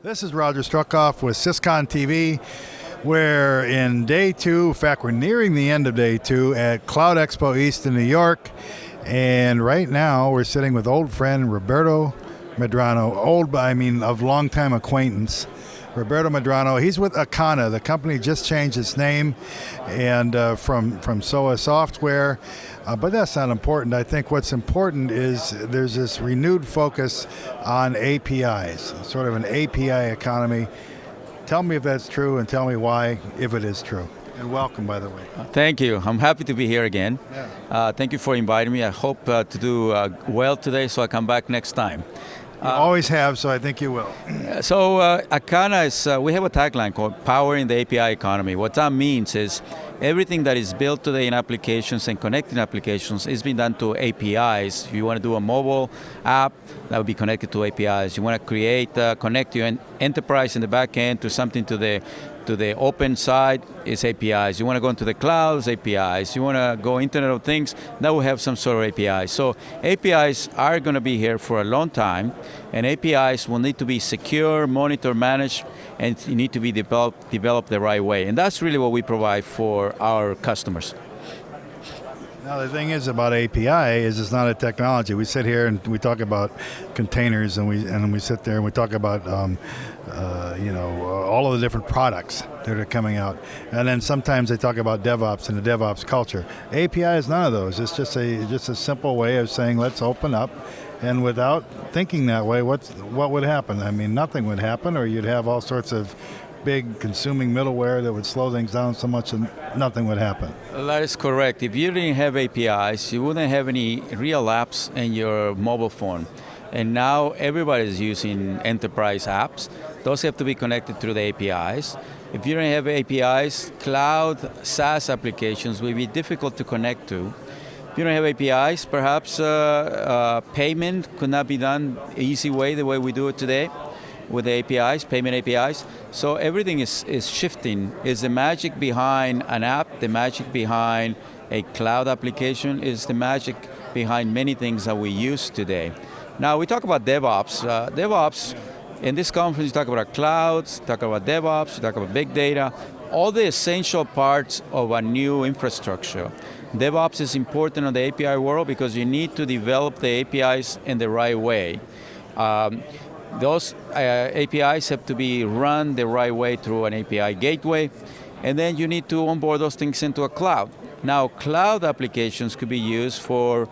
This is Roger Struckoff with Syscon TV. We're in day two. In fact, we're nearing the end of day two at Cloud Expo East in New York. And right now, we're sitting with old friend Roberto Medrano. Of longtime acquaintance. Roberto Medrano. He's with Akana. The company just changed its name and from SOA Software. But that's not important. I think what's important is there's this renewed focus on APIs, sort of an API economy. Tell me if that's true and tell me why, if it is true. And welcome, by the way. Thank you. I'm happy to be here again. Yeah. Thank you for inviting me. I hope to do well today so I come back next time. You always have, so I think you will. So Akana is, we have a tagline called Powering the API Economy. What that means is everything that is built today in applications and connecting applications is being done to APIs. If you want to do a mobile app, that would be connected to APIs. You want to connect your enterprise in the back end to something to the open side, is APIs. You want to go into the clouds, APIs. You want to go Internet of Things, that will have some sort of API. So APIs are going to be here for a long time, and APIs will need to be secure, monitored, managed, and you need to be developed the right way. And that's really what we provide for our customers. Now the thing is about API is it's not a technology. We sit here and we talk about containers, and we sit there and we talk about all of the different products that are coming out, and then sometimes they talk about DevOps and the DevOps culture. API is none of those. It's just a simple way of saying let's open up, and without thinking that way, what would happen? I mean, nothing would happen, or you'd have all sorts of big consuming middleware that would slow things down so much and nothing would happen. That is correct. If you didn't have APIs, you wouldn't have any real apps in your mobile phone. And now everybody's using enterprise apps. Those have to be connected through the APIs. If you don't have APIs, cloud SaaS applications will be difficult to connect to. If you don't have APIs, perhaps payment could not be done the easy way, the way we do it today with the APIs, payment APIs. So everything is shifting. Is the magic behind an app, the magic behind a cloud application, is the magic behind many things that we use today. Now we talk about DevOps. DevOps, in this conference, you talk about clouds, talk about DevOps, you talk about big data, all the essential parts of a new infrastructure. DevOps is important in the API world because you need to develop the APIs in the right way. Those APIs have to be run the right way through an API gateway, and then you need to onboard those things into a cloud. Now, cloud applications could be used for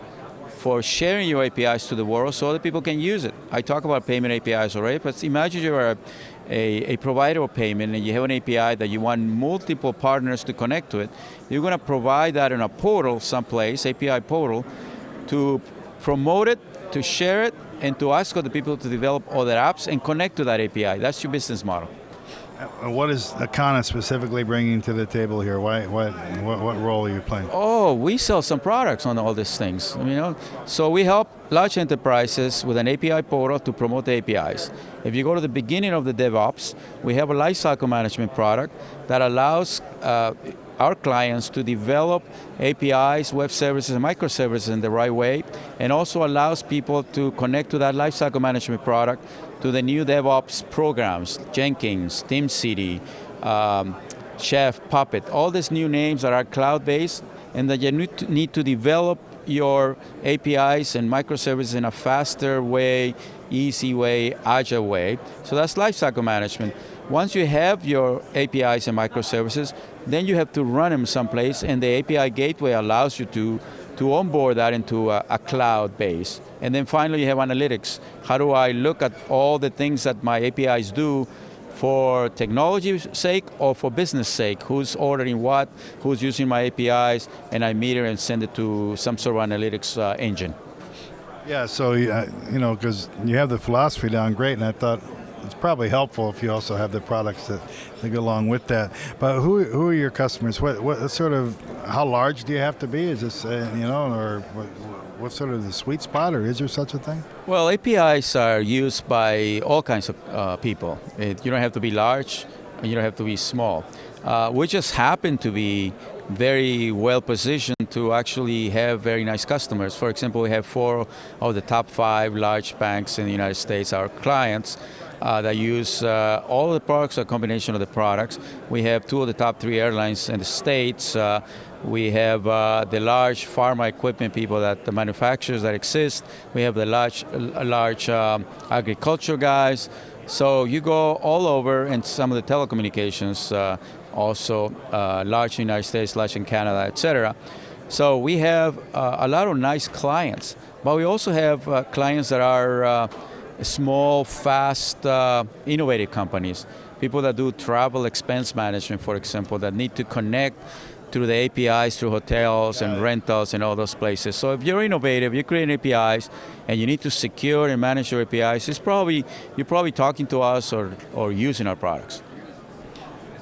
sharing your APIs to the world so other people can use it. I talk about payment APIs already, but imagine you're a provider of payment and you have an API that you want multiple partners to connect to it. You're going to provide that in a portal someplace, API portal, to promote it, to share it, and to ask other people to develop other apps and connect to that API. That's your business model. What is Akana specifically bringing to the table here? What role are you playing? Oh, we sell some products on all these things. So we help large enterprises with an API portal to promote the APIs. If you go to the beginning of the DevOps, we have a lifecycle management product that allows our clients to develop APIs, web services, and microservices in the right way, and also allows people to connect to that lifecycle management product to the new DevOps programs, Jenkins, TeamCity, Chef, Puppet, all these new names that are cloud-based, and that you need to develop your APIs and microservices in a faster way, easy way, agile way. So that's lifecycle management. Once you have your APIs and microservices, then you have to run them someplace, and the API gateway allows you to onboard that into a cloud base. And then finally you have analytics. How do I look at all the things that my APIs do for technology's sake or for business sake? Who's ordering what, who's using my APIs, and I meter and send it to some sort of analytics engine. Yeah, so because you have the philosophy down great, and I thought it's probably helpful if you also have the products that go along with that. But who are your customers? What sort of, how large do you have to be? Is this, or what's sort of the sweet spot, or is there such a thing? Well, APIs are used by all kinds of people. You don't have to be large, and you don't have to be small. We just happen to be very well positioned to actually have very nice customers. For example, we have 4 of the top 5 large banks in the United States, our clients. that use all the products, a combination of the products. We have 2 of the top 3 airlines in the States. We have the large pharma equipment people, that the manufacturers that exist. We have the large agriculture guys. So you go all over, and some of the telecommunications also large in the United States, large in Canada, etc. So we have a lot of nice clients, but we also have clients that are small, fast, innovative companies. People that do travel expense management, for example, that need to connect through the APIs, through hotels and rentals and all those places. So if you're innovative, you create APIs, and you need to secure and manage your APIs, you're probably talking to us or using our products.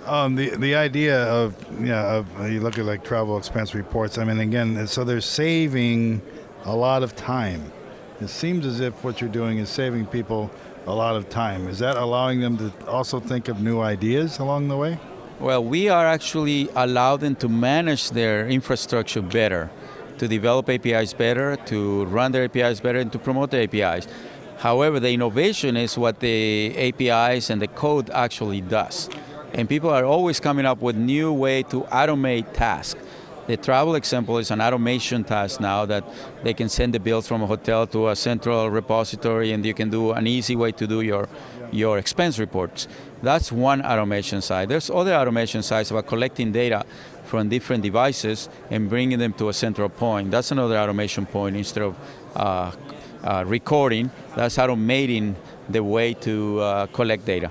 The idea of you look at like travel expense reports. I mean, again, so they're saving a lot of time. It seems as if what you're doing is saving people a lot of time. Is that allowing them to also think of new ideas along the way? Well, we are actually allowing them to manage their infrastructure better, to develop APIs better, to run their APIs better, and to promote their APIs. However, the innovation is what the APIs and the code actually does. And people are always coming up with new way to automate tasks. The travel example is an automation task now, that they can send the bills from a hotel to a central repository, and you can do an easy way to do your expense reports. That's one automation side. There's other automation sides about collecting data from different devices and bringing them to a central point. That's another automation point. Instead of recording, that's automating the way to collect data.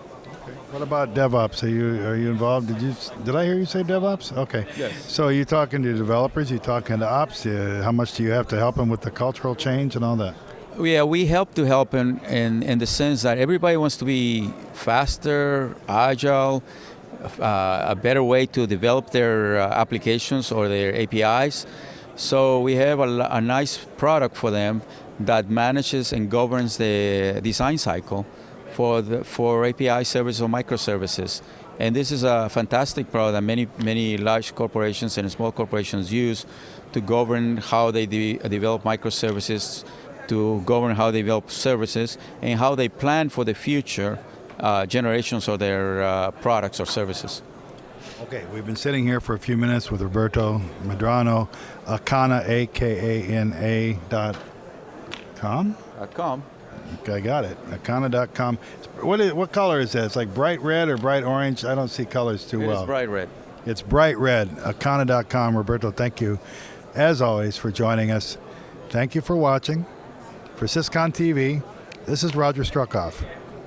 What about DevOps? Are you involved? Did I hear you say DevOps? Okay. Yes. So are you talking to developers? You talking to ops? How much do you have to help them with the cultural change and all that? Yeah, we help in the sense that everybody wants to be faster, agile, a better way to develop their applications or their APIs. So we have a nice product for them that manages and governs the design cycle for API services or microservices. And this is a fantastic product that many large corporations and small corporations use to govern how they develop microservices, to govern how they develop services, and how they plan for the future generations of their products or services. Okay, we've been sitting here for a few minutes with Roberto Medrano, Akana, Akana.com? .com. Okay, I got it. Akana.com. What color is that? It's like bright red or bright orange? I don't see colors too well. It's bright red. It's bright red. Akana.com. Roberto, thank you, as always, for joining us. Thank you for watching. For Syscon TV, this is Roger Struckoff.